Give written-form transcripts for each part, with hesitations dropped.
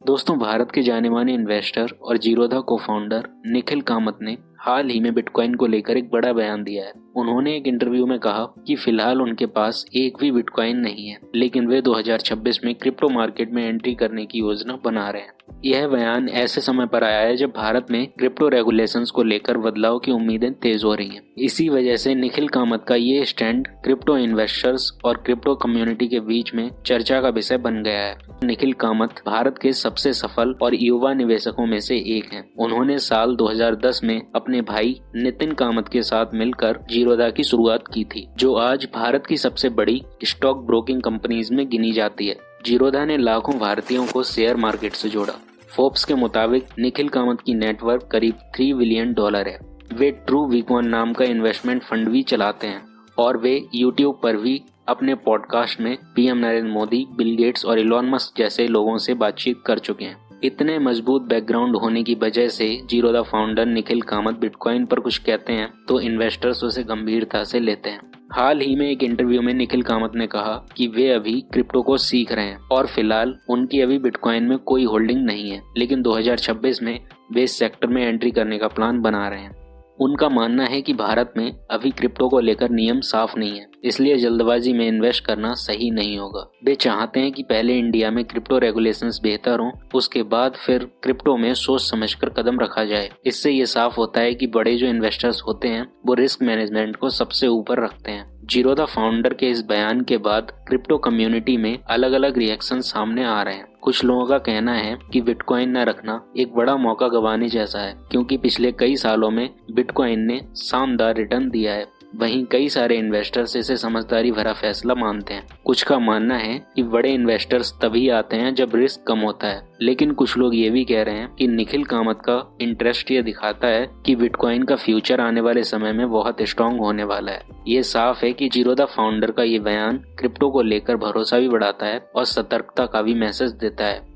दोस्तों, भारत के जाने माने इन्वेस्टर और जीरोधा को फाउंडर निखिल कामत ने हाल ही में बिटकॉइन को लेकर एक बड़ा बयान दिया है। उन्होंने एक इंटरव्यू में कहा कि फिलहाल उनके पास एक भी बिटकॉइन नहीं है, लेकिन वे 2026 में क्रिप्टो मार्केट में एंट्री करने की योजना बना रहे हैं। यह बयान ऐसे समय पर आया है जब भारत में क्रिप्टो रेगुलेशंस को लेकर बदलाव की उम्मीदें तेज हो रही हैं। इसी वजह से निखिल कामत का ये स्टैंड क्रिप्टो इन्वेस्टर्स और क्रिप्टो कम्युनिटी के बीच में चर्चा का विषय बन गया है। निखिल कामत भारत के सबसे सफल और युवा निवेशकों में से एक हैं। उन्होंने साल 2010 में अपने भाई नितिन कामत के साथ मिलकर जीरोधा की शुरुआत की थी, जो आज भारत की सबसे बड़ी स्टॉक ब्रोकिंग कंपनीज में गिनी जाती है। जीरोधा ने लाखों भारतीयों को शेयर मार्केट से जोड़ा। फोर्ब्स के मुताबिक निखिल कामत की नेटवर्क करीब $3 बिलियन है। वे ट्रू वीकॉन नाम का इन्वेस्टमेंट फंड भी चलाते हैं और वे यूट्यूब पर भी अपने पॉडकास्ट में PM Narendra Modi, Bill Gates और इलॉन मस्क जैसे लोगों से बातचीत कर चुके हैं। इतने मजबूत बैकग्राउंड होने की वजह से जीरोधा फाउंडर निखिल कामत बिटकॉइन पर कुछ कहते हैं तो इन्वेस्टर्स उसे गंभीरता से लेते हैं। हाल ही में एक इंटरव्यू में निखिल कामत ने कहा कि वे अभी क्रिप्टो को सीख रहे हैं और फिलहाल उनकी अभी बिटकॉइन में कोई होल्डिंग नहीं है, लेकिन 2026 में वे इस सेक्टर में एंट्री करने का प्लान बना रहे हैं। उनका मानना है कि भारत में अभी क्रिप्टो को लेकर नियम साफ नहीं है, इसलिए जल्दबाजी में इन्वेस्ट करना सही नहीं होगा। वे चाहते हैं कि पहले इंडिया में क्रिप्टो रेगुलेशंस बेहतर हों, उसके बाद फिर क्रिप्टो में सोच समझकर कदम रखा जाए। इससे ये साफ होता है कि बड़े जो इन्वेस्टर्स होते हैं वो रिस्क मैनेजमेंट को सबसे ऊपर रखते हैं। जीरोधा फाउंडर के इस बयान के बाद क्रिप्टो कम्युनिटी में अलग अलग रिएक्शन सामने आ रहे हैं। कुछ लोगों का कहना है कि बिटकॉइन न रखना एक बड़ा मौका गंवाने जैसा है, क्योंकि पिछले कई सालों में बिटकॉइन ने शानदार रिटर्न दिया है। वहीं कई सारे इन्वेस्टर्स इसे समझदारी भरा फैसला मानते हैं। कुछ का मानना है कि बड़े इन्वेस्टर्स तभी आते हैं जब रिस्क कम होता है, लेकिन कुछ लोग ये भी कह रहे हैं कि निखिल कामत का इंटरेस्ट ये दिखाता है कि बिटकॉइन का फ्यूचर आने वाले समय में बहुत स्ट्रांग होने वाला है। ये साफ है कि जीरोधा फाउंडर का ये बयान क्रिप्टो को लेकर भरोसा भी बढ़ाता है और सतर्कता का भी मैसेज देता है।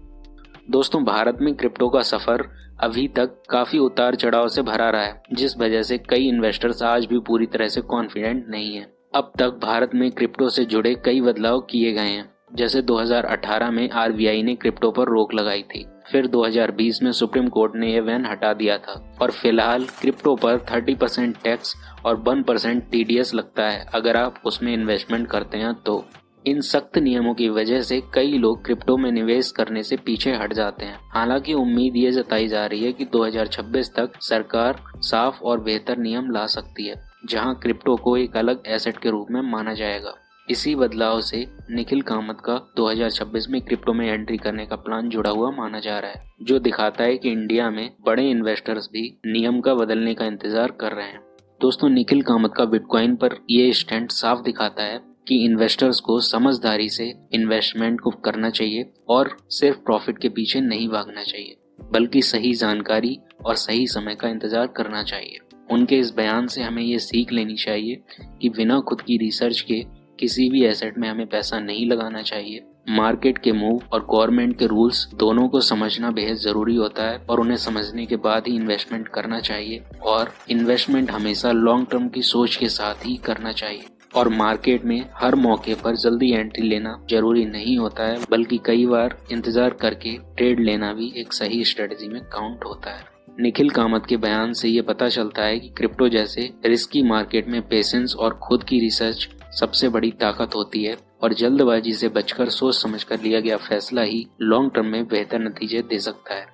दोस्तों, भारत में क्रिप्टो का सफर अभी तक काफी उतार चढ़ाव से भरा रहा है, जिस वजह से कई इन्वेस्टर्स आज भी पूरी तरह से कॉन्फिडेंट नहीं है। अब तक भारत में क्रिप्टो से जुड़े कई बदलाव किए गए हैं, जैसे 2018 में आरबीआई ने क्रिप्टो पर रोक लगाई थी, फिर 2020 में सुप्रीम कोर्ट ने यह बैन हटा दिया था और फिलहाल क्रिप्टो पर 30% टैक्स और 1% टीडीएस लगता है अगर आप उसमें इन्वेस्टमेंट करते हैं तो। इन सख्त नियमों की वजह से कई लोग क्रिप्टो में निवेश करने से पीछे हट जाते हैं। हालांकि उम्मीद ये जताई जा रही है कि 2026 तक सरकार साफ और बेहतर नियम ला सकती है, जहां क्रिप्टो को एक अलग एसेट के रूप में माना जाएगा। इसी बदलाव से निखिल कामत का 2026 में क्रिप्टो में एंट्री करने का प्लान जुड़ा हुआ माना जा रहा है, जो दिखाता है कि इंडिया में बड़े इन्वेस्टर्स भी नियम का बदलने का इंतजार कर रहे हैं। दोस्तों, निखिल कामत का बिटकॉइन पर ये स्टैंड साफ दिखाता है कि इन्वेस्टर्स को समझदारी से इन्वेस्टमेंट को करना चाहिए और सिर्फ प्रॉफिट के पीछे नहीं भागना चाहिए, बल्कि सही जानकारी और सही समय का इंतजार करना चाहिए। उनके इस बयान से हमें ये सीख लेनी चाहिए कि बिना खुद की रिसर्च के किसी भी एसेट में हमें पैसा नहीं लगाना चाहिए। मार्केट के मूव और गवर्नमेंट के रूल्स दोनों को समझना बेहद जरूरी होता है और उन्हें समझने के बाद ही इन्वेस्टमेंट करना चाहिए, और इन्वेस्टमेंट हमेशा लॉन्ग टर्म की सोच के साथ ही करना चाहिए। और मार्केट में हर मौके पर जल्दी एंट्री लेना जरूरी नहीं होता है, बल्कि कई बार इंतजार करके ट्रेड लेना भी एक सही स्ट्रेटजी में काउंट होता है। निखिल कामत के बयान से ये पता चलता है कि क्रिप्टो जैसे रिस्की मार्केट में पेशेंस और खुद की रिसर्च सबसे बड़ी ताकत होती है, और जल्दबाजी से बचकर सोच समझकर लिया गया फैसला ही लॉन्ग टर्म में बेहतर नतीजे दे सकता है।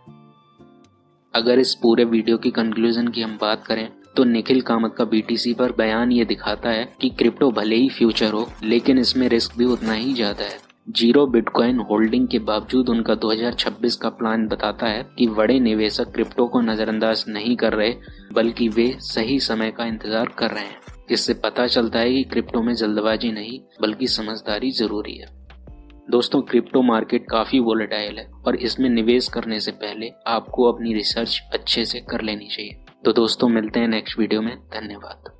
अगर इस पूरे वीडियो की कंक्लूजन की हम बात करें तो निखिल कामत का बीटीसी पर बयान ये दिखाता है कि क्रिप्टो भले ही फ्यूचर हो, लेकिन इसमें रिस्क भी उतना ही ज्यादा है। जीरो बिटकॉइन होल्डिंग के बावजूद उनका 2026 का प्लान बताता है कि बड़े निवेशक क्रिप्टो को नजरअंदाज नहीं कर रहे, बल्कि वे सही समय का इंतजार कर रहे हैं। इससे पता चलता है कि क्रिप्टो में जल्दबाजी नहीं बल्कि समझदारी जरूरी है। दोस्तों, क्रिप्टो मार्केट काफी वोलेटाइल है और इसमें निवेश करने से पहले आपको अपनी रिसर्च अच्छे से कर लेनी चाहिए। तो दोस्तों, मिलते हैं नेक्स्ट वीडियो में। धन्यवाद।